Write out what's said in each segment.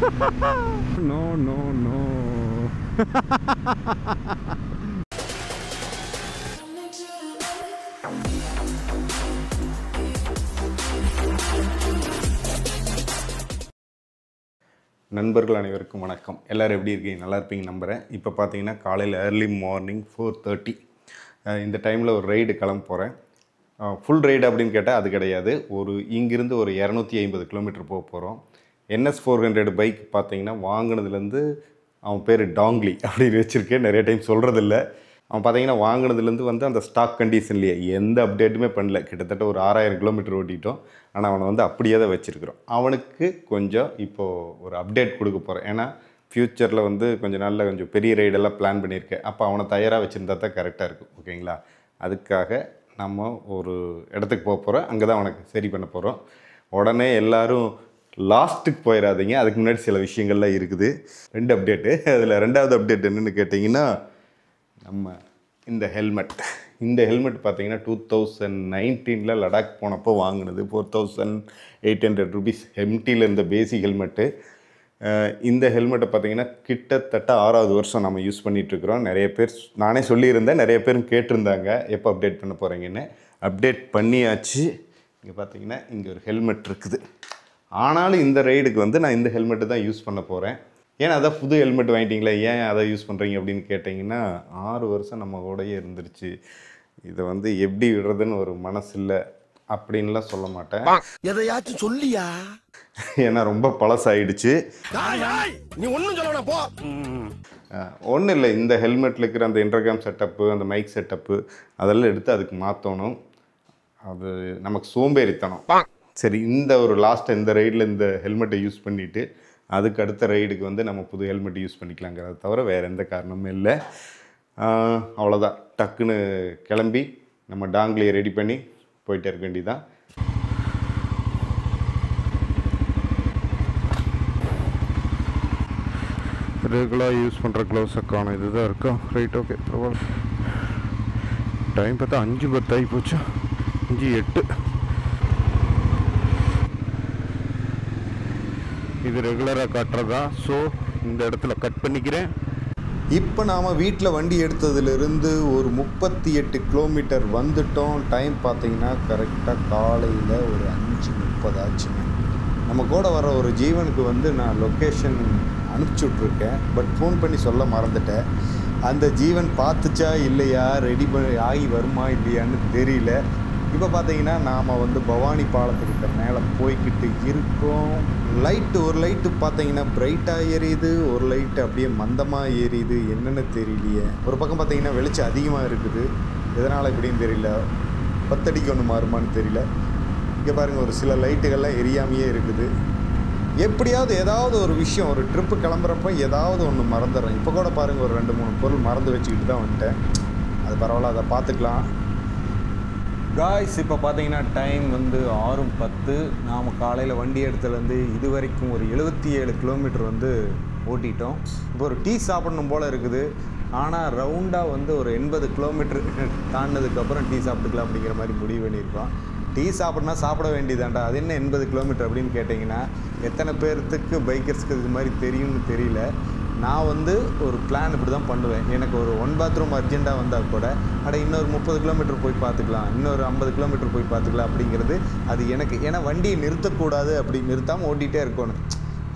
No no no. நண்பர்கள் அனைவருக்கும் வணக்கம். எல்லோரும் எப்படி இருக்கீங்க? நல்லா இருப்பீங்க நம்புகிறேன். இப்போ பார்த்தீங்கன்னா காலையில் ஏர்லி மார்னிங் 4:30 இந்த டைமில் ஒரு ரைடு கிளம்ப போகிறேன். ஃபுல் ரைடு அப்படின்னு கேட்டால் அது கிடையாது. இங்கிருந்து ஒரு 250 கிலோமீட்டர் போக போகிறோம். NS400 பைக் பார்த்தீங்கன்னா வாங்கினதுலேருந்து அவன் பேர் டாங்லி அப்படின்னு வச்சுருக்கேன். நிறைய டைம் சொல்கிறதில்ல. அவன் பார்த்தீங்கன்னா வாங்கினதுலேருந்து வந்து அந்த ஸ்டாக் கண்டிஷன்லேயே எந்த அப்டேட்டுமே பண்ணல. கிட்டத்தட்ட ஒரு 6000 கிலோமீட்டர் ஓட்டிட்டோம். ஆனால் அவனை வந்து அப்படியே தான் வச்சுருக்கிறோம். அவனுக்கு கொஞ்சம் இப்போது ஒரு அப்டேட் கொடுக்க போகிறேன். ஏன்னா ஃப்யூச்சரில் வந்து கொஞ்சம் பெரிய ரைடெல்லாம் பிளான் பண்ணியிருக்கேன். அப்போ அவனை தயாராக வச்சுருந்தா தான் கரெக்டாக இருக்கும். ஓகேங்களா? அதுக்காக நம்ம ஒரு இடத்துக்கு போக போகிறோம். அங்கே தான் அவனுக்கு சரி பண்ண போகிறோம். உடனே எல்லோரும் லாஸ்ட்டுக்கு போயிடாதீங்க. அதுக்கு முன்னாடி சில விஷயங்கள்லாம் இருக்குது. 2 அப்டேட்டு. அதில் 2வது அப்டேட் என்னென்னு கேட்டிங்கன்னா, நம்ம இந்த ஹெல்மெட் பார்த்தீங்கன்னா 2019 லடாக் போனப்போ வாங்கினது. 4800 ருபீஸ் எம்டியில் இருந்த பேசிக் ஹெல்மெட்டு. இந்த ஹெல்மெட்டை பார்த்தீங்கன்னா கிட்டத்தட்ட 6வது வருஷம் நம்ம யூஸ் பண்ணிகிட்ருக்குறோம். நிறைய பேர், நானே சொல்லியிருந்தேன், நிறைய பேரும் கேட்டிருந்தாங்க எப்போ அப்டேட் பண்ண போகிறீங்கன்னு. அப்டேட் பண்ணியாச்சு. இங்கே பார்த்தீங்கன்னா இங்கே ஒரு ஹெல்மெட் இருக்குது. ஆனாலும் இந்த ரைடுக்கு வந்து நான் இந்த ஹெல்மெட்டு தான் யூஸ் பண்ண போகிறேன். ஏன்னா அதான் புது ஹெல்மெட் வாங்கிட்டீங்களே, ஏன் அதை யூஸ் பண்ணுறீங்க அப்படின்னு கேட்டிங்கன்னா, 6 வருஷம் நம்ம கூடயே இருந்துருச்சு. இதை வந்து எப்படி விடுறதுன்னு ஒரு மனசு இல்லை அப்படின்லாம் சொல்ல மாட்டேன். எதையாச்சும் சொல்லியா? ஏன்னா ரொம்ப பழசாயிடுச்சு. நீ ஒன்றும் சொல்லணும் போ. ஒன்றும் இல்லை, இந்த ஹெல்மெட்டில் இருக்கிற அந்த இன்டர்காம் செட்டப்பு, அந்த மைக் செட்டப்பு அதெல்லாம் எடுத்து அதுக்கு மாற்றணும். அது நமக்கு சோம்பேறித்தனம். சரி, இந்த ரைடில் இந்த ஹெல்மெட்டை யூஸ் பண்ணிவிட்டு அதுக்கு அடுத்த ரைடுக்கு வந்து நம்ம புது ஹெல்மெட் யூஸ் பண்ணிக்கலாங்கிறத தவிர வேறு எந்த காரணமும் இல்லை. அவ்வளோதான். டக்குன்னு கிளம்பி நம்ம டாங்லியை ரெடி பண்ணி போயிட்டே இருக்க வேண்டியதான். ரெகுலராக யூஸ் பண்ணுற க்ளவுஸுக்கான இதுதான் இருக்கா? ரைட், ஓகே, பரவாயில்ல. டைம் பார்த்தா 5:10 ஆகி போச்சு. 5:08. இது ரெகுலராக காட்டுறதா. ஸோ இந்த இடத்துல கட் பண்ணிக்கிறேன். இப்போ நாம் வீட்டில் வண்டி எடுத்ததுலேருந்து ஒரு 38 கிலோமீட்டர் வந்துட்டோம். டைம் பார்த்தீங்கன்னா கரெக்டாக காலையில் ஒரு 5:30 ஆச்சுங்க. நம்ம கூட வர ஒரு ஜீவனுக்கு வந்து நான் லொக்கேஷன் அனுப்பிச்சுட்ருக்கேன். பட் ஃபோன் பண்ணி சொல்ல மறந்துட்டேன். அந்த ஜீவன் பார்த்துச்சா இல்லையா, ரெடி ஆகி வருமா இல்லையான்னு தெரியல. இப்போ பார்த்தீங்கன்னா நாம் வந்து பவானி பாலத்துக்கிட்ட மேலே போய்கிட்டு இருக்கோம். ஒரு லைட்டு பார்த்தீங்கன்னா பிரைட்டாக எரியுது, ஒரு லைட்டு அப்படியே மந்தமாக எரியுது. என்னென்னு தெரியலையே. ஒரு பக்கம் பார்த்தீங்கன்னா வெளிச்சம் அதிகமாக இருக்குது. எதனால் இப்படின்னு தெரியல. 10 அடிக்கு ஒன்று மாறுமான்னு தெரியல. இங்கே பாருங்கள், ஒரு சில லைட்டுகள்லாம் எரியாமையே இருக்குது. எப்படியாவது ஏதாவது ஒரு விஷயம், ஒரு ட்ரிப்பு கிளம்புறப்ப ஏதாவது ஒன்று மறந்துடுறேன். இப்போ கூட பாருங்கள், ஒரு 2-3 பொருள் மறந்து வச்சுக்கிட்டு தான் வந்துட்டேன். அது பரவாயில்ல, அதை பார்த்துக்கலாம். காய்ஸ், இப்போ பார்த்தீங்கன்னா டைம் வந்து 6:10. நாம் காலையில் வண்டி எடுத்துலேருந்து இது வரைக்கும் ஒரு 77 கிலோமீட்டர் வந்து ஓட்டிட்டோம். இப்போ ஒரு டீ சாப்பிடணும் போல் இருக்குது. ஆனால் ரவுண்டாக வந்து ஒரு 80 கிலோமீட்டர் தாண்டினதுக்கப்புறம் டீ சாப்பிட்டுக்கலாம் அப்படிங்கிற மாதிரி முடிவு பண்ணியிருக்கோம். டீ சாப்பிட்னா சாப்பிட வேண்டியதாண்டா, அது என்ன 80 கிலோமீட்டர் அப்படின்னு கேட்டிங்கன்னா, எத்தனை பேர்த்துக்கு பைக்கர்ஸ்க்கு இது மாதிரி தெரியும்னு தெரியல. நான் வந்து ஒரு பிளான் இப்படி தான் பண்ணுவேன். எனக்கு ஒரு 1 பாத்ரூம் அர்ஜெண்ட்டாக வந்தால் கூட இன்னொரு 30 கிலோமீட்டர் போய் பார்த்துக்கலாம், இன்னொரு 50 கிலோமீட்டர் போய் பார்த்துக்கலாம் அப்படிங்கிறது அது எனக்கு. ஏன்னா வண்டியை நிறுத்தக்கூடாது, அப்படி நிறுத்தாமல் ஓட்டிகிட்டே இருக்கணும்.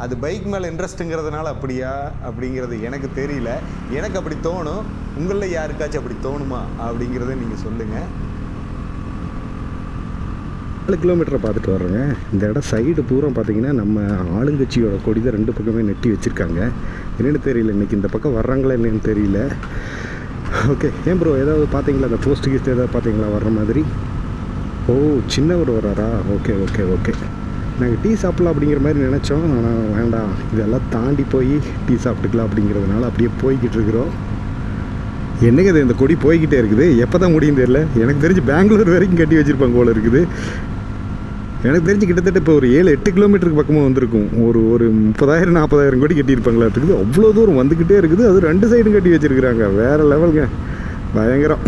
அது பைக் மேலே இன்ட்ரெஸ்ட்டுங்கிறதுனால அப்படியா அப்படிங்கிறது எனக்கு தெரியல. எனக்கு அப்படி தோணும். உங்களில் யாருக்காச்சும் அப்படி தோணுமா அப்படிங்கிறத நீங்கள் சொல்லுங்கள். 4 கிலோமீட்டரை பார்த்துட்டு வர்றோங்க. இந்த இடம் சைடு பூரா பார்த்தீங்கன்னா நம்ம ஆளுங்கட்சியோட கொடி தான் 2 பக்கமே நெட்டி வச்சுருக்காங்க. என்னென்னு தெரியல, இன்றைக்கி இந்த பக்கம் வர்றாங்களா என்னென்னு தெரியல. ஓகே, ஏன் ப்ரோ ஏதாவது பார்த்தீங்களா? அந்த போஸ்ட் கீஸ்ட் ஏதாவது பார்த்தீங்களா வர்ற மாதிரி? ஓ, சின்னவர் வர்றாரா? Okay okay okay. நாங்கள் டீ சாப்பிட்லாம் அப்படிங்கிற மாதிரி நினச்சோம். ஆனால் வேண்டாம், இதெல்லாம் தாண்டி போய் டீ சாப்பிட்டுக்கலாம் அப்படிங்கிறதுனால அப்படியே போய்கிட்டு இருக்கிறோம். என்னங்க இது, இந்த கொடி போய்கிட்டே இருக்குது. எப்போ தான் முடியும் தெரியல. எனக்கு தெரிஞ்சு பெங்களூர் வரைக்கும் கட்டி வச்சுருப்பாங்க போல இருக்குது. எனக்கு தெரிஞ்சு கிட்டத்தட்ட இப்போ ஒரு 7-8 கிலோமீட்டருக்கு பக்கமாக வந்திருக்கும். ஒரு 30,000-40,000 கோடி கட்டியிருப்பாங்களா இருக்குது. அவ்வளோ தூரம் வந்துக்கிட்டே இருக்குது. அது 2 சைடும் கட்டி வச்சுருக்குறாங்க. வேறு லெவலுங்க, பயங்கரம்.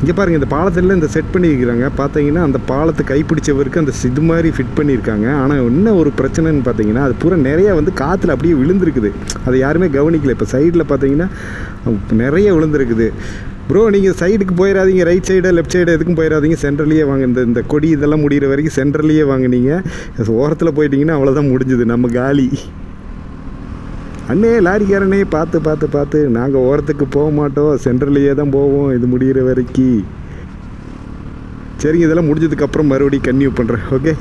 இங்கே பாருங்கள், இந்த பாலத்தில் இந்த செட் பண்ணியிருக்கிறாங்க. பார்த்தீங்கன்னா அந்த பாலத்தை கைப்பிடிச்சவருக்கு அந்த இது மாதிரி ஃபிட் பண்ணியிருக்காங்க. ஆனால் என்ன ஒரு பிரச்சனைன்னு பார்த்தீங்கன்னா, அது பூரா நிறையா வந்து காற்றுல அப்படியே விழுந்துருக்குது. அதை யாருமே கவனிக்கல. இப்போ சைடில் பார்த்தீங்கன்னா நிறைய விழுந்துருக்குது. ப்ரோ, நீங்கள் சைடுக்கு போயிடாதீங்க, ரைட் சைடு லெஃப்ட் சைடு எதுக்கும் போயிடாதீங்க, சென்ட்ரலையே வாங்க. இந்த கொடி இதெல்லாம் முடிகிற வரைக்கும் சென்ட்ரலையே வாங்க. நீங்கள் ஓரத்தில் போயிட்டீங்கன்னா அவ்வளோதான், முடிஞ்சுது, நம்ம காலி. அண்ணே லாரிக்காரனே, பார்த்து பார்த்து பார்த்து, நாங்கள் ஓரத்துக்கு போக மாட்டோம், சென்ட்ரலையே தான் போவோம் இது முடிகிற வரைக்கும். சரிங்க, இதெல்லாம் முடிஞ்சதுக்கப்புறம் மறுபடியும் கன்டினியூ பண்ணுறேன். ஓகே,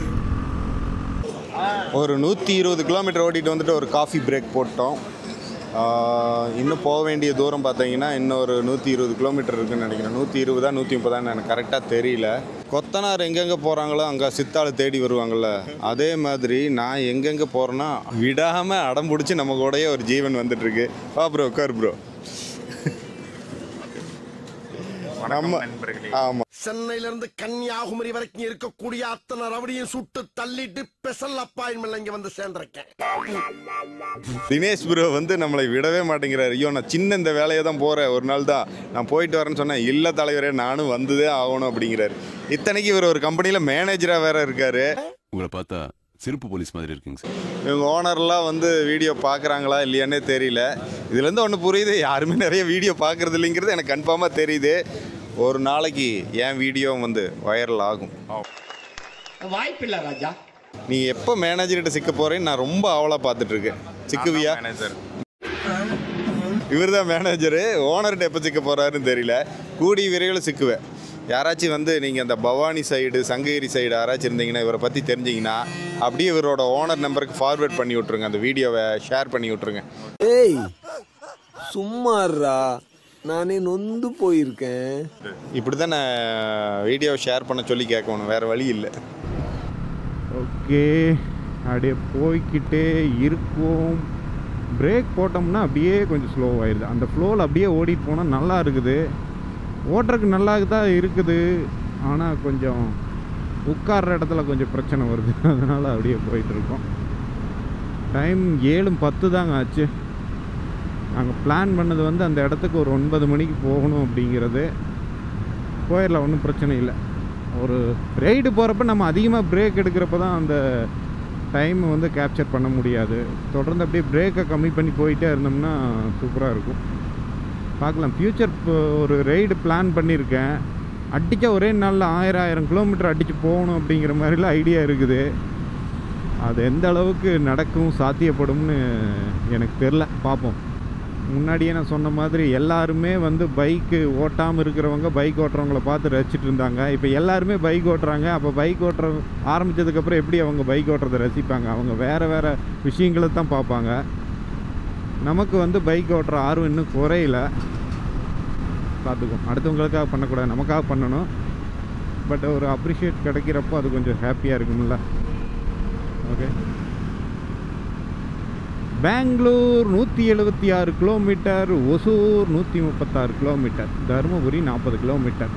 ஒரு 120 கிலோமீட்டர் ஓட்டிகிட்டு வந்துட்டு ஒரு காஃபி பிரேக் போட்டோம். இன்னும் போக வேண்டிய தூரம் பார்த்தீங்கன்னா இன்னும் ஒரு 120 கிலோமீட்டர் இருக்குதுன்னு நினைக்கிறேன். 120 130 எனக்கு கரெக்டாக தெரியல. கொத்தனார் எங்கெங்கே போகிறாங்களோ அங்கே சித்தாள் தேடி வருவாங்கள்ல, அதே மாதிரி நான் எங்கெங்கே போகிறேன்னா விடாமல் அடம் பிடிச்சி நம்ம கூடயே ஒரு ஜீவன் வந்துட்டுருக்கு. வா ப்ரோ, உட்கார் ப்ரோ. ஆமாம், சென்னையில இருந்து கன்னியாகுமரி வரைக்கும் இருக்கக்கூடிய அத்தனை ரவடியும் சுட்டு தள்ளிட்டு ஸ்பெஷல் அப்பாயின்மெண்ட் இங்க வந்து சேர்ந்திருக்கேன். தினேஷ் ப்ரோ வந்து நம்மளை விடவே மாட்டேங்கிறார். ஐயோ, நான் சின்ன இந்த வேலையை தான் போகிறேன், ஒரு நாள் தான் நான் போயிட்டு வரேன்னு சொன்னேன். இல்லை தலைவரே, நானும் வந்ததே ஆகணும் அப்படிங்கிறாரு. இத்தனைக்கு இவர் ஒரு கம்பெனியில் மேனேஜராக வேற இருக்காரு. உங்களை பார்த்தா சிறப்பு போலீஸ் மாதிரி இருக்குங்க சார். இவங்க ஓனர்லாம் வந்து வீடியோ பார்க்குறாங்களா இல்லையானே தெரியல. இதுலேருந்து ஒன்று புரியுது, யாருமே நிறைய வீடியோ பார்க்குறது இல்லைங்கிறது எனக்கு கன்ஃபார்மாக தெரியுது. ஒரு நாளைக்கு என் வீடியோ வந்து வைரல் ஆகும். வாய்ப்பில்லை ராஜா. நீ எப்போ மேனேஜர்கிட்ட சிக்க போகிறேன்னு நான் ரொம்ப ஆவலாக பார்த்துட்ருக்கேன். சிக்குவியா? மேனேஜர் இவர் தான் மேனேஜரு. ஓனர்கிட்ட எப்போ சிக்க போகிறாருன்னு தெரியல. கூடி விரைவில் சிக்குவேன். யாராச்சும் வந்து நீங்கள் அந்த பவானி சைடு, சங்ககிரி சைடு யாராச்சும் இருந்தீங்கன்னா, இவரை பற்றி தெரிஞ்சிங்கன்னா அப்படியே இவரோட ஓனர் நம்பருக்கு ஃபார்வேர்ட் பண்ணி விட்ருங்க. அந்த வீடியோவை ஷேர் பண்ணி விட்ருங்க. ஏய் சும்மாறா, நானே நொந்து போயிருக்கேன். இப்படி தான் நான் வீடியோவை ஷேர் பண்ண சொல்லி கேட்கணும், வேறு வழி இல்லை. ஓகே, அப்படியே போய்கிட்டே இருக்கும். பிரேக் போட்டோம்னா அப்படியே கொஞ்சம் ஸ்லோவாகிடுது. அந்த ஃப்ளோவில் அப்படியே ஓடிட்டு போனால் நல்லா இருக்குது, ஓட்டுறதுக்கு நல்லா தான் இருக்குது. ஆனால் கொஞ்சம் உட்கார்ற இடத்துல கொஞ்சம் பிரச்சனை வருது. அதனால் அப்படியே போயிட்டுருக்கோம். டைம் 7:10 தாங்க ஆச்சு. நாங்கள் பிளான் பண்ணது வந்து அந்த இடத்துக்கு ஒரு 9 மணிக்கு போகணும் அப்படிங்கிறது. போயிடலாம், ஒன்றும் பிரச்சனை இல்லை. ஒரு ரைடு போகிறப்ப நம்ம அதிகமாக பிரேக் எடுக்கிறப்ப தான் அந்த டைம் வந்து கேப்சர் பண்ண முடியாது. தொடர்ந்து அப்படியே பிரேக்கை கம்மி பண்ணி போயிட்டே இருந்தோம்னா சூப்பராக இருக்கும். பார்க்கலாம். ஃப்யூச்சர் ஒரு ரைடு பிளான் பண்ணியிருக்கேன். அடித்தா ஒரே நாளில் 1000 கிலோமீட்டர் அடித்து போகணும் அப்படிங்கிற மாதிரிலாம் ஐடியா இருக்குது. அது எந்த அளவுக்கு நடக்கும், சாத்தியப்படும்னு எனக்கு தெரில, பார்ப்போம். முன்னாடியே நான் சொன்ன மாதிரி எல்லாருமே வந்து பைக்கு ஓட்டாமல் இருக்கிறவங்க பைக் ஓட்டுறவங்கள பார்த்து ரசிச்சுட்டு இருந்தாங்க. இப்போ எல்லாருமே பைக் ஓட்டுறாங்க. அப்போ பைக் ஓட்டுற ஆரம்பித்ததுக்கப்புறம் எப்படி அவங்க பைக் ஓட்டுறதை ரசிப்பாங்க? அவங்க வேறு வேறு விஷயங்களை தான் பார்ப்பாங்க. நமக்கு வந்து பைக் ஓட்டுற ஆர்வம் இன்னும் குறையில. பார்த்துக்கும், அடுத்தவங்களுக்காக பண்ணக்கூடாது, நமக்காக பண்ணணும். பட் ஒரு அப்ரிஷியேட் கிடைக்கிறப்போ அது கொஞ்சம் ஹாப்பியாக இருக்கும்ல. Okay, Bangalore 176 kilometre, Hosur 136 kilometre, Dharmapuri 40 kilometre.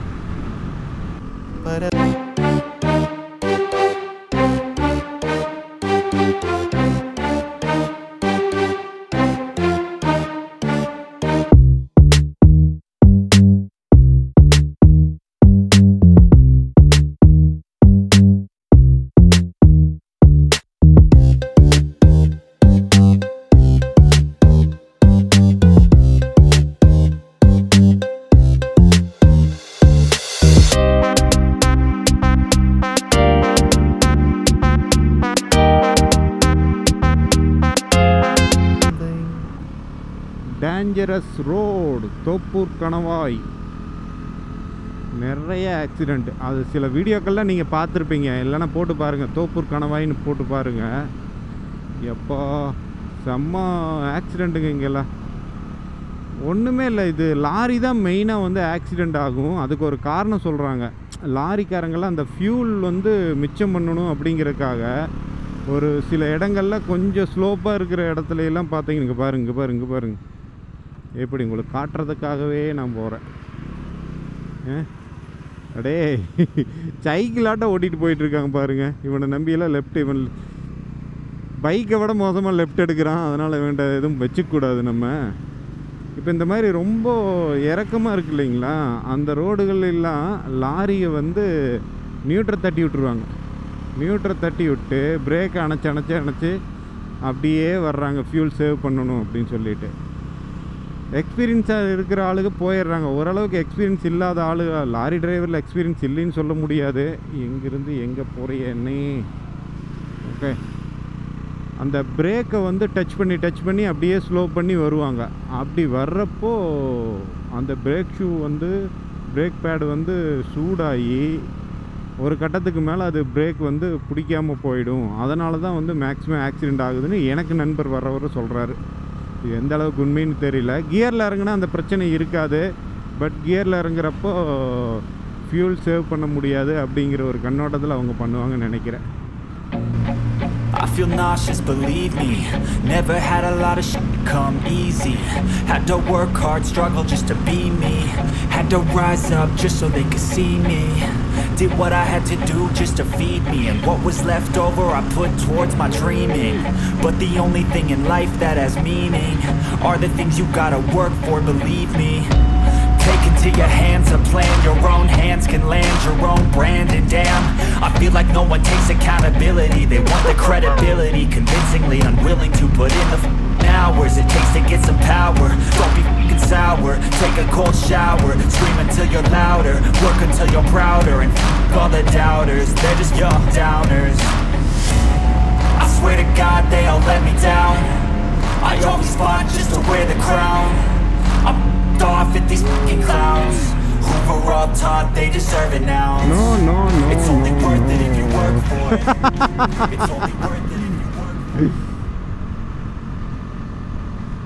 Dangerous road, Thoppur கணவாய். நிறைய ஆக்சிடெண்ட். அது சில வீடியோக்கள்லாம் நீங்கள் பார்த்துருப்பீங்க, இல்லைன்னா போட்டு பாருங்கள், தோப்பூர் கணவாயின்னு போட்டு பாருங்கள். எப்போ செம்ம ஆக்சிடெண்ட்டுங்க இங்கெல்லாம். ஒன்றுமே இல்லை, இது லாரி தான் மெயினாக வந்து ஆக்சிடெண்ட் ஆகும். அதுக்கு ஒரு காரணம் சொல்கிறாங்க. லாரிக்காரங்கெல்லாம் அந்த ஃபியூல் வந்து மிச்சம் பண்ணணும் அப்படிங்கிறதுக்காக ஒரு சில இடங்களில் கொஞ்சம் ஸ்லோப்பாக இருக்கிற இடத்துல எல்லாம் பார்த்தீங்க. இங்கே பாருங்க எப்படி உங்களுக்கு காட்டுறதுக்காகவே நான் போகிறேன். அடே சைக்கிளாட்டம் ஓட்டிகிட்டு போயிட்டுருக்காங்க பாருங்கள். இவனை நம்பியெல்லாம் லெஃப்ட், இவன் பைக்கை விட மோசமாக லெஃப்ட் எடுக்கிறான். அதனால் வேண்ட எதுவும் வச்சுக்கூடாது நம்ம. இப்போ இந்த மாதிரி ரொம்ப இறக்கமாக இருக்குது இல்லைங்களா, அந்த ரோடுகளெல்லாம் லாரியை வந்து நியூட்ரை தட்டி விட்டுருவாங்க. நியூட்ரை தட்டி விட்டு பிரேக்கை அணைச்சி அப்படியே வர்றாங்க ஃபியூல் சேவ் பண்ணணும் அப்படின்னு சொல்லிட்டு. எக்ஸ்பீரியன்ஸாக இருக்கிற ஆளுக்கு போயிடுறாங்க. ஓரளவுக்கு எக்ஸ்பீரியன்ஸ் இல்லாத ஆளு, லாரி டிரைவரில் எக்ஸ்பீரியன்ஸ் இல்லைன்னு சொல்ல முடியாது. எங்கேருந்து எங்கே போகிறிய என்னே. ஓகே, அந்த பிரேக்கை வந்து டச் பண்ணி அப்படியே ஸ்லோ பண்ணி வருவாங்க. அப்படி வர்றப்போ அந்த பிரேக் ஷூ வந்து பிரேக் பேடு வந்து சூடாகி ஒரு கட்டத்துக்கு மேலே அது பிரேக் வந்து பிடிக்காமல் போயிடும். அதனால தான் வந்து மேக்ஸிமம் ஆக்சிடெண்ட் ஆகுதுன்னு எனக்கு நண்பர் வர்றவர் சொல்கிறாரு. இது எந்த அளவுக்கு உண்மைன்னு தெரியல. கியரில் இறங்குனா அந்த பிரச்சனை இருக்காது, பட் கியரில் இறங்குறப்போ ஃபியூல் சேவ் பண்ண முடியாது அப்படிங்கிற ஒரு கண்ணோட்டத்தில் அவங்க பண்ணுவாங்கன்னு நினைக்கிறேன். I feel nauseous, believe me. Never had a lot of shit come easy. Had to work hard, struggle just to be me. Had to rise up just so they could see me. Did what I had to do just to feed me, and what was left over I put towards my dreaming. But the only thing in life that has meaning are the things you gotta work for, believe me. Take into your hands a plan, your own hands can land your own brand. And damn, I feel like no one takes accountability. They want the credibility, convincingly unwilling to put in the hours it takes to get some power. Don't be f***ing sour, take a cold shower, scream until you're louder, work until you're prouder, and f*** all the doubters, they're just young downers. I swear to God they all let me down. I always fought just to wear the crown. I'm off at these fucking clowns who were all taught they deserve it now. No. It's only worth it if you work for it. It's only worth it if you work for it.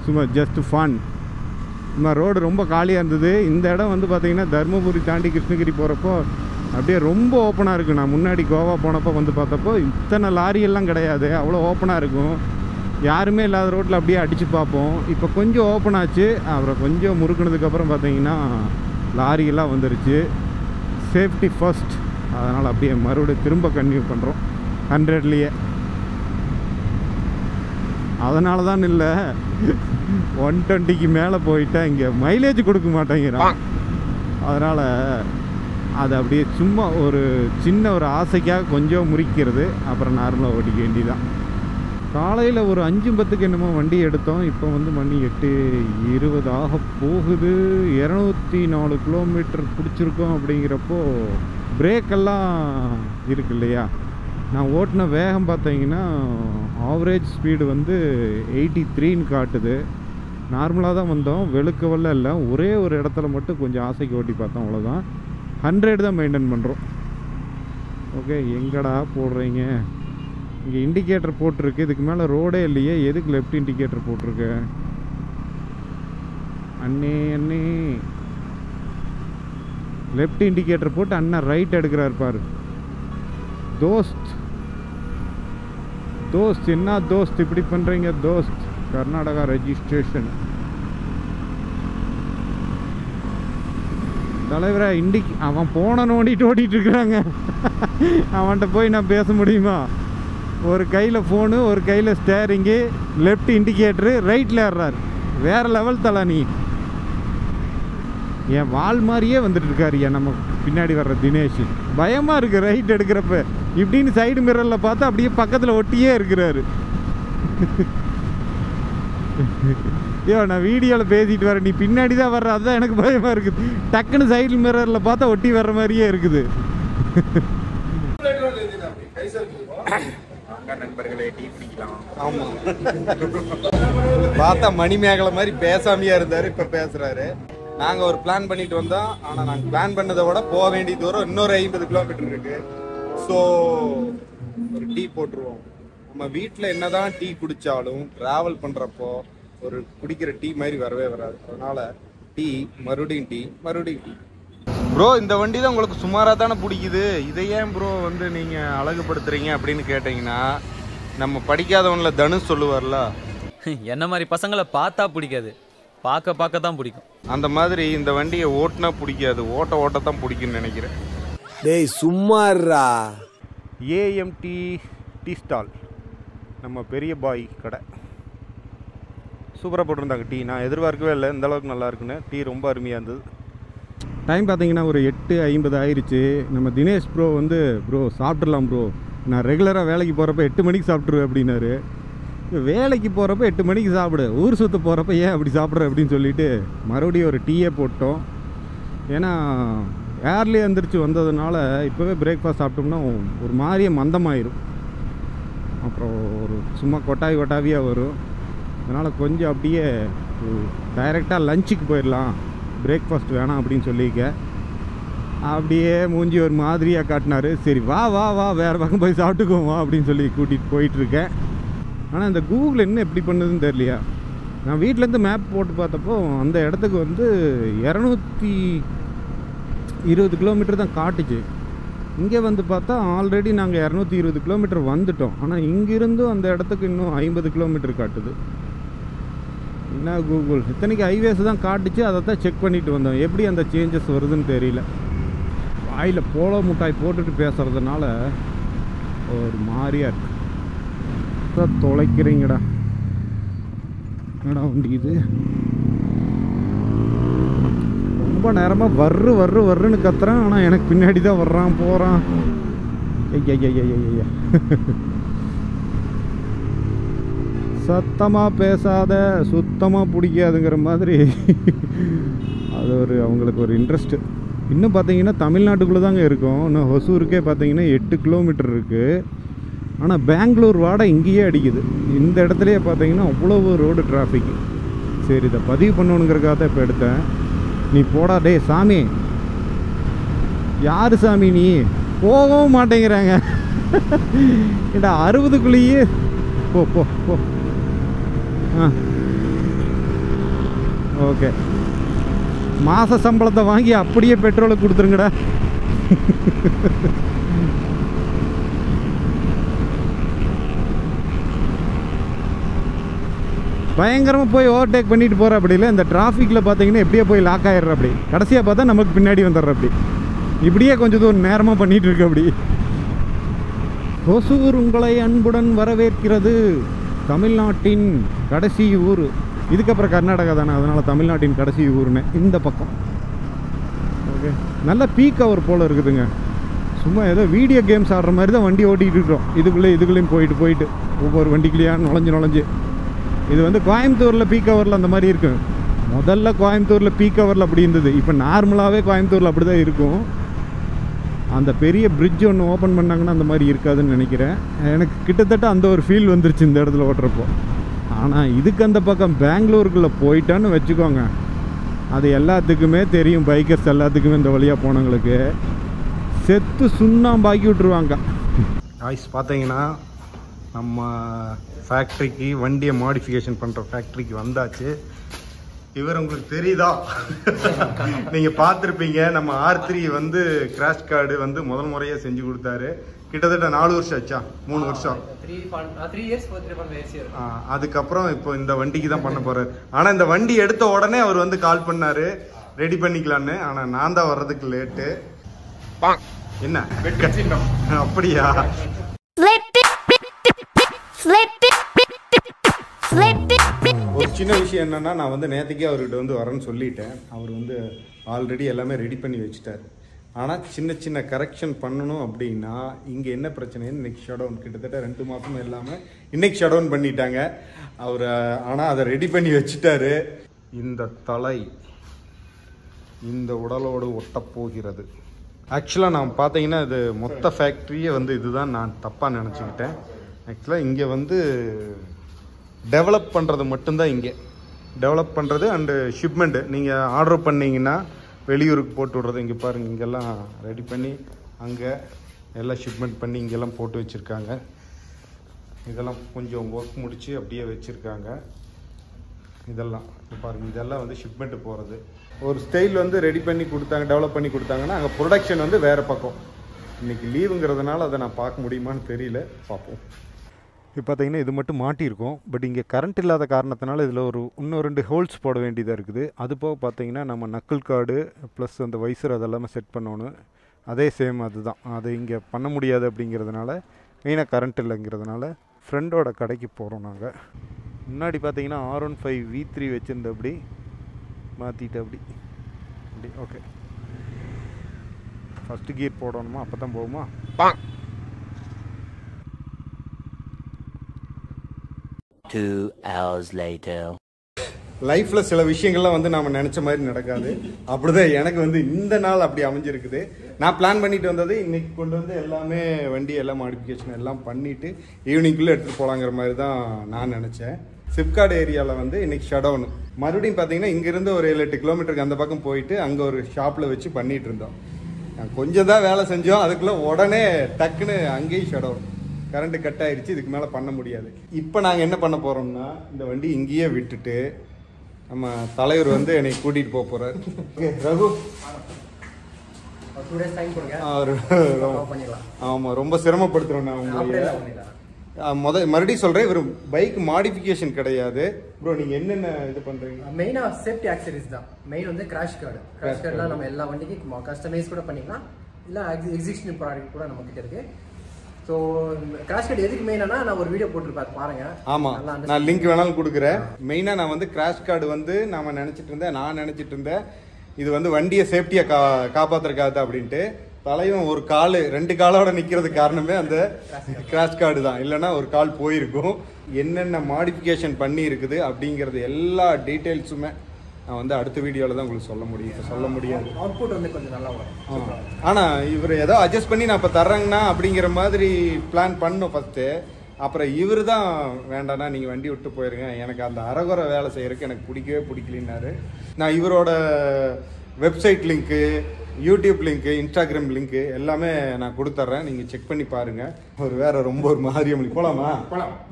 சும்மா just fun. சும்மா road ரொம்ப காலியாக இருந்தது. இந்த இடம் வந்து பார்த்திங்கன்னா தருமபுரி தாண்டி கிருஷ்ணகிரி போகிறப்போ அப்படியே ரொம்ப ஓப்பனாக இருக்குது. நான் முன்னாடி கோவா போனப்போ வந்து பார்த்தப்போ இத்தனை லாரியெல்லாம் கிடையாது, அவ்வளோ ஓப்பனாக இருக்கும். யாருமே இல்லாத ரோட்டில் அப்படியே அடித்து பார்ப்போம். இப்போ கொஞ்சம் ஓப்பன் ஆச்சு, அப்புறம் கொஞ்சம் முறுக்குனதுக்கப்புறம் பார்த்தீங்கன்னா லாரியெல்லாம் வந்துருச்சு. சேஃப்டி ஃபர்ஸ்ட், அதனால் அப்படியே மறுபடியும் திரும்ப கன்டினியூ பண்ணுறோம் 100லேயே. அதனால தான் இல்லை, 120க்கு மேலே போயிட்டா இங்கே மைலேஜ் கொடுக்க மாட்டேங்கிறான். அதனால் அது அப்படியே சும்மா ஒரு சின்ன ஒரு ஆசைக்காக கொஞ்சம் முறிக்கிறது, அப்புறம் நார்மலாக ஓட்டிக்க வேண்டியதான். காலையில் ஒரு 5:10க்கு என்னமோ வண்டி எடுத்தோம். இப்போ வந்து மணி 8:20 ஆக போகுது. 204 கிலோமீட்டர் பிடிச்சிருக்கோம். அப்படிங்கிறப்போ பிரேக்கெல்லாம் இருக்கு இல்லையா, நான் ஓட்டின வேகம் பார்த்தீங்கன்னா ஆவரேஜ் ஸ்பீடு வந்து 83ன்னு காட்டுது. நார்மலாக தான் வந்தோம், வெளுக்கவல்ல இல்லை. ஒரே ஒரு இடத்துல மட்டும் கொஞ்சம் ஆசைக்கு ஓட்டி பார்த்தோம், அவ்வளோதான். 100 தான் மெயின்டைன் பண்ணுறோம். ஓகே, எங்கடா போடுறீங்க? இங்கே இண்டிகேட்டர் போட்டிருக்கு, இதுக்கு மேலே ரோடே இல்லையே, எதுக்கு லெஃப்ட் இண்டிகேட்டர் போட்டிருக்கு? அண்ணே லெஃப்ட் இண்டிகேட்டர் போட்டு அண்ணன் ரைட் எடுக்கிறார் பாரு. தோஸ்த் என்ன தோஸ்த் இப்படி பண்ணுறீங்க? தோஸ்த் கர்நாடகா ரெஜிஸ்ட்ரேஷன் தலைவரா. அவன் போன நோண்டிட்டு ஓட்டிகிட்டு இருக்கிறாங்க. அவன்கிட்ட போய் நான் பேச முடியுமா? ஒரு கையில் ஃபோனு, ஒரு கையில் ஸ்டேரிங்கு, லெஃப்ட் இண்டிகேட்டரு, ரைட்டில் ஏறுறாரு. வேறு லெவல் தலை நீ. என் வால் மாதிரியே வந்துட்டு இருக்காரு நம்ம பின்னாடி வர்ற தினேஷ். பயமாக இருக்குது ரைட் எடுக்கிறப்ப. இப்படின்னு சைடு மிரரில் பார்த்தா அப்படியே பக்கத்தில் ஒட்டியே இருக்கிறாரு. ஐயோ, நான் வீடியோவில் பேசிட்டு வரேன், நீ பின்னாடி தான் வர்ற, அதுதான் எனக்கு பயமாக இருக்குது. டக்குன்னு சைடு மிரரில் பார்த்தா ஒட்டி வர்ற மாதிரியே இருக்குது. நண்பர்களே, டீ குடிக்கலாம். ஆமாம், பார்த்தா மணிமேகலை மாதிரி பேசாமையா இருந்தார், இப்போ பேசுகிறாரு. நாங்கள் ஒரு பிளான் பண்ணிட்டு வந்தோம், ஆனால் நாங்கள் பிளான் பண்ணதை விட போக வேண்டிய தூரம் இன்னொரு 50 கிலோமீட்டர் இருக்கு. ஸோ ஒரு டீ போட்டுருவோம். நம்ம வீட்டில் என்னதான் டீ குடித்தாலும் ட்ராவல் பண்ணுறப்போ ஒரு குடிக்கிற டீ மாதிரி வரவே வராது. அதனால் டீ, மறுபடியும் டீ. ப்ரோ, இந்த வண்டி தான் உங்களுக்கு சுமாராக தானே பிடிக்குது, இதை ஏன் ப்ரோ வந்து நீங்கள் அழகுபடுத்துறீங்க அப்படின்னு கேட்டிங்கன்னா, நம்ம படிக்காதவனில் தனுஷ் சொல்லுவார்ல, என்ன மாதிரி பசங்களை பார்த்தா பிடிக்காது, பார்க்க தான் பிடிக்கும். அந்த மாதிரி இந்த வண்டியை ஓட்டினா பிடிக்காது, ஓட்ட தான் பிடிக்கும்னு நினைக்கிறேன். டேய் சும்மாறா. ஏஎம்டி டீ ஸ்டால், நம்ம பெரிய பாய் கடை. சூப்பராக போட்டிருந்தாங்க டீ. நான் எதிர்பார்க்கவே இல்லை இந்த அளவுக்கு நல்லா இருக்குன்னு. டீ ரொம்ப அருமையாக இருந்தது. டைம் பார்த்தீங்கன்னா ஒரு 8:50 ஆயிடுச்சு. நம்ம தினேஷ் ப்ரோ வந்து ப்ரோ சாப்பிட்றலாம் ப்ரோ, நான் ரெகுலராக வேலைக்கு போகிறப்ப 8 மணிக்கு சாப்பிட்ருவேன் அப்படின்னாரு. வேலைக்கு போகிறப்ப 8 மணிக்கு சாப்பிடு, ஊர் சுற்ற போகிறப்ப ஏன் அப்படி சாப்பிட்ற அப்படின்னு சொல்லிவிட்டு மறுபடியும் ஒரு டீயே போட்டோம். ஏன்னா ஏர்லி எழுந்திரிச்சு வந்ததுனால இப்போவே பிரேக்ஃபாஸ்ட் சாப்பிட்டோம்னா ஒரு மாதிரியே மந்தமாயிரும், அப்புறம் ஒரு சும்மா கொட்டாவியாக வரும். அதனால் கொஞ்சம் அப்படியே டைரெக்டாக லஞ்சுக்கு போயிடலாம், பிரேக்ஃபாஸ்ட் வேணாம் அப்படின்னு சொல்லிக்க. அப்படியே மூஞ்சி ஒரு மாதிரியாக காட்டினார். சரி வா வா வா வேறு பக்கம் போய் சாப்பிட்டுக்குவோம் வா அப்படின்னு சொல்லி கூட்டிகிட்டு போயிட்டுருக்கேன். ஆனால் இந்த கூகுள் என்ன எப்படி பண்ணுதுன்னு தெரியலையா. நான் வீட்டிலேருந்து மேப் போட்டு பார்த்தப்போ அந்த இடத்துக்கு வந்து 220 கிலோமீட்டர் தான் காட்டுச்சு. இங்கே வந்து பார்த்தா ஆல்ரெடி நாங்கள் 220 கிலோமீட்டர் வந்துட்டோம். ஆனால் இங்கிருந்தும் அந்த இடத்துக்கு இன்னும் 50 கிலோமீட்டர் காட்டுது. என்ன கூகுள், இத்தனைக்கு ஹைவேஸ் தான் காட்டுச்சு, அதை தான் செக் பண்ணிட்டு வந்தோம். எப்படி அந்த சேஞ்சஸ் வருதுன்னு தெரியல. வாயில் போல முட்டாய் போட்டுட்டு பேசுகிறதுனால ஒரு மாதிரியாக இருக்கு. தொலைக்கிறீங்கடா என்னடா வண்டி இது, ரொம்ப நேரமாக வர்றன்னு கத்துறான். ஆனால் எனக்கு பின்னாடி தான் வர்றான் போகிறான். ஐயா சத்தமாக பேசாத, சுத்தமாக பிடிக்காதுங்கிற மாதிரி அது ஒரு அவங்களுக்கு ஒரு இன்ட்ரெஸ்ட்டு. இன்னும் பார்த்தீங்கன்னா தமிழ்நாட்டுக்குள்ளே தாங்க இருக்கும். இன்னும் ஹொசூருக்கே பார்த்தீங்கன்னா 8 கிலோமீட்டர் இருக்குது. ஆனால் பெங்களூர் வாடை இங்கேயே அடிக்குது. இந்த இடத்துலையே பார்த்தீங்கன்னா அவ்வளவு ரோடு டிராஃபிக்கு. சரி இதை பதிவு பண்ணணுங்கிறக்காக தான் இப்போ எடுத்தேன். நீ போடா டே சாமி, யார் சாமி நீ, போகவும் மாட்டேங்கிறாங்க. ஏடா 60க்குள்ளேயே போ போ போ. ஓகே, மாத சம்பளத்தை வாங்கி அப்படியே பெட்ரோலை கொடுத்துருங்கடா. பயங்கரமாக போய் ஓவர்டேக் பண்ணிட்டு போகிற அப்படி இல்லை. இந்த டிராஃபிக்கில் பார்த்தீங்கன்னா எப்படியே போய் லாக் ஆகிடுற அப்படி. கடைசியாக பார்த்தா நமக்கு பின்னாடி வந்துடுற அப்படி. இப்படியே கொஞ்சம் தூரம் நேரமாக பண்ணிகிட்டு இருக்கு அப்படி. ஹொசூர் உங்களை அன்புடன் வரவேற்கிறது, தமிழ்நாட்டின் கடைசி ஊர். இதுக்கப்புறம் கர்நாடகா தானே, அதனால் தமிழ்நாட்டின் கடைசி ஊர்னு இந்த பக்கம். ஓகே, நல்ல பீக் அவர் போல் இருக்குதுங்க. சும்மா ஏதோ வீடியோ கேம்ஸ் ஆடுற மாதிரி தான் வண்டி ஓட்டிகிட்டு இருக்கிறோம். இதுக்குள்ளேயும் போயிட்டு ஒவ்வொரு வண்டிக்குள்ளேயும் நுழைஞ்சு. இது வந்து கோயம்புத்தூரில் பீக் ஹவரில் அந்த மாதிரி இருக்கும். முதல்ல கோயம்புத்தூரில் பீக் ஹவரில் அப்படி இருந்தது. இப்போ நார்மலாகவே கோயம்புத்தூரில் அப்படி தான் இருக்கும். அந்த பெரிய பிரிட்ஜ் ஒன்று ஓப்பன் பண்ணாங்கன்னா அந்த மாதிரி இருக்காதுன்னு நினைக்கிறேன். எனக்கு கிட்டத்தட்ட அந்த ஒரு ஃபீல் வந்துருச்சு இந்த இடத்துல ஓட்டுறப்போ. ஆனால் இதுக்கு அந்த பக்கம் பெங்களூருக்குள்ளே போயிட்டான்னு வச்சுக்கோங்க, அது எல்லாத்துக்குமே தெரியும். பைக்கர்ஸ் எல்லாத்துக்குமே இந்த வழியாக போனவங்களுக்கு செத்து சுண்ணாம்பாக்கி விட்ருவாங்க. ஆய்ஸ் பார்த்தீங்கன்னா நம்ம ஃபேக்ட்ரிக்கு வண்டியை மாடிஃபிகேஷன் பண்ணுற ஃபேக்ட்ரிக்கு வந்தாச்சு. இவர் உங்களுக்கு தெரியுதா? நீங்கள் பார்த்துருப்பீங்க, நம்ம R3 வந்து கிராஷ் கார்டு வந்து முதல் முறையாக செஞ்சு கொடுத்தாரு. கிட்டத்தட்ட 4 வருஷம் ஆச்சா, 3 வருஷம். அதுக்கப்புறம் இப்போ இந்த வண்டிக்கு தான் பண்ண போறாரு. ஆனால் இந்த வண்டி எடுத்த உடனே அவர் வந்து கால் பண்ணாரு ரெடி பண்ணிக்கலான்னு. ஆனால் நான் தான் வர்றதுக்கு லேட்டு. என்ன அப்படியா? ஒரு சின்ன விஷயம் என்னன்னா, நான் வந்து நேற்றுக்கே அவர்கிட்ட வந்து வரேன்னு சொல்லிட்டேன். அவர் வந்து ஆல்ரெடி எல்லாமே ரெடி பண்ணி வச்சுட்டார். ஆனால் சின்ன கரெக்ஷன் பண்ணணும் அப்படின்னா இங்கே என்ன பிரச்சனைன்னு இன்னைக்கு ஷடவுன், கிட்டத்தட்ட 2 மாதமும் இல்லாமல் இன்னைக்கு ஷடவுன் பண்ணிட்டாங்க அவர். ஆனால் அதை ரெடி பண்ணி வச்சுட்டாரு. இந்த தலை இந்த உடலோடு ஒட்டப்போகிறது. ஆக்சுவலாக நான் பார்த்தீங்கன்னா இது மொத்த ஃபேக்ட்ரியே வந்து இதுதான் நான் தப்பாக நினச்சிக்கிட்டேன். ஆக்சுவலாக இங்கே வந்து டெவலப் பண்ணுறது மட்டும்தான். இங்கே டெவலப் பண்ணுறது அண்டு ஷிப்மெண்ட்டு. நீங்கள் ஆர்டர் பண்ணிங்கன்னா வெளியூருக்கு போட்டு விட்றது. இங்கே பாருங்கள், இங்கெல்லாம் ரெடி பண்ணி அங்கே எல்லாம் ஷிப்மெண்ட் பண்ணி இங்கெல்லாம் போட்டு வச்சுருக்காங்க. இதெல்லாம் கொஞ்சம் ஒர்க் முடித்து அப்படியே வச்சுருக்காங்க. இதெல்லாம் பாருங்கள், இதெல்லாம் வந்து ஷிப்மெண்ட்டு போகிறது. ஒரு ஸ்டைல் வந்து ரெடி பண்ணி கொடுத்தாங்க, டெவலப் பண்ணி கொடுத்தாங்கன்னா அங்கே ப்ரொடக்ஷன் வந்து வேறு பக்கம். இன்றைக்கி லீவுங்கிறதுனால அதை நான் பார்க்க முடியுமான்னு தெரியல, பார்ப்போம். இப்போ பார்த்தீங்கன்னா இது மட்டும் மாட்டியிருக்கோம். பட் இங்கே கரண்ட் இல்லாத காரணத்தினால இதில் இன்னும் 2 ஹோல்ஸ் போட வேண்டியதாக இருக்குது. அது போக பார்த்தீங்கன்னா நம்ம நக்கிள் கார்டு ப்ளஸ் அந்த வைசர் அதெல்லாமே செட் பண்ணணும். அதே சேம் அதுதான். அது இங்கே பண்ண முடியாது அப்படிங்கிறதுனால, மெயினாக கரண்ட் இல்லைங்கிறதுனால ஃப்ரெண்டோட கடைக்கு போகிறோம் நாங்கள். முன்னாடி பார்த்தீங்கன்னா R15 V3 வச்சுருந்த அப்படி மாற்றிட்டு அப்படி ஓகே. ஃபஸ்ட்டு கியர் போடணுமா, அப்போ தான் போகுமா? லைஃப்பில் சில விஷயங்கள்லாம் வந்து நாம் நினச்ச மாதிரி நடக்காது. அப்படிதான் எனக்கு வந்து இந்த நாள் அப்படி அமைஞ்சிருக்குது. நான் பிளான் பண்ணிட்டு வந்தது இன்னைக்கு கொண்டு வந்து எல்லாமே வண்டி எல்லாம் மாடிஃபிகேஷன் எல்லாம் பண்ணிவிட்டு ஈவினிங்குள்ளே எடுத்துகிட்டு போகலாங்கிற மாதிரி தான் நான் நினச்சேன். சிப்காட் ஏரியாவில் வந்து இன்றைக்கி ஷடவுனு. மறுபடியும் பார்த்தீங்கன்னா இங்கேருந்து ஒரு 7-8 கிலோமீட்டருக்கு அந்த பக்கம் போயிட்டு அங்கே ஒரு ஷாப்பில் வச்சு பண்ணிகிட்டு இருந்தோம். கொஞ்சம் தான் வேலை செஞ்சோம், அதுக்குள்ளே உடனே டக்குன்னு அங்கேயும் ஷடவுன், கரண்ட்டு கட் ஆயிடுச்சு. இதுக்கு மேலே பண்ண முடியாது. இப்போ நாங்கள் என்ன பண்ண போகிறோம்னா இந்த வண்டி இங்கேயே விட்டுட்டு நம்ம தலைவர் வந்து என்னை கூட்டிகிட்டு போக போகிறார். ரகு ஆமாம், ரொம்ப சிரமப்படுத்துகிறோம் நான் உங்களுக்கு. மறுபடியும் சொல்கிறேன், இவர் பைக் மாடிஃபிகேஷன் கிடையாது ப்ரோ. நீங்கள் என்னென்ன இது பண்ணுறீங்க? மெயினாக சேஃப்டி ஆக்சரிஸ் தான் மெயின். வந்து கிராஷ் கார்டுலாம் நம்ம எல்லா வண்டிக்கும் கஸ்டமைஸ் கூட பண்ணிக்கலாம், இல்லை எக்ஸிஸ்டிங் ப்ராடக்ட் கூட நம்மக்கிட்ட இருக்குது. ஸோ கிராஷ் கார்டு எதுக்கு மெயினானா நான் ஒரு வீடியோ போட்டிருப்பேன் பாருங்க. ஆமாம், நான் லிங்க் வேணாலும் கொடுக்குறேன். மெயினாக நான் வந்து கிராஷ் கார்டு வந்து நான் நினச்சிட்டு இருந்தேன் இது வந்து வண்டியை சேஃப்டியை காப்பாற்றுறக்காது அப்படின்ட்டு. தலையும் ஒரு கால் 2 காலோட நிற்கிறது காரணமே அந்த கிராஷ் கார்டு தான், இல்லைன்னா ஒரு கால் போயிருக்கும். என்னென்ன மாடிஃபிகேஷன் பண்ணி இருக்குது அப்படிங்கிறது எல்லா டீட்டெயில்ஸுமே நான் வந்து அடுத்த வீடியோவில் தான் உங்களுக்கு சொல்ல முடியும். சொல்ல முடியாது, அவுட்புட் வந்து கொஞ்சம் நல்லா வரும். ஆனால் இவர் ஏதோ அட்ஜஸ்ட் பண்ணி நான் இப்போ தர்றேங்கண்ணா அப்படிங்கிற மாதிரி பிளான் பண்ணோம் ஃபஸ்ட்டு. அப்புறம் இவர் தான் வேண்டாண்ணா நீங்கள் வண்டி விட்டு போயிருங்க, எனக்கு அந்த அரைகுறை வேலை செய்கிறதுக்கு எனக்கு பிடிக்கலின்னாரு. நான் இவரோட website link, YouTube link, Instagram link எல்லாமே நான் கொடுத்துட்றேன், நீங்கள் செக் பண்ணி பாருங்கள். ஒரு ரொம்ப ஒரு மாதிரி போகலாமா?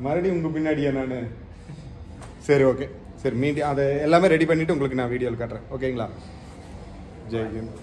மறுபடியும் உங்கள் பின்னாடியா நான்? சரி ஓகே, சரி மீண்டும் அதை எல்லாமே ரெடி பண்ணிவிட்டு உங்களுக்கு நான் வீடியோவில் காட்டுறேன். ஓகேங்களா? ஜெய் ஹிந்த்.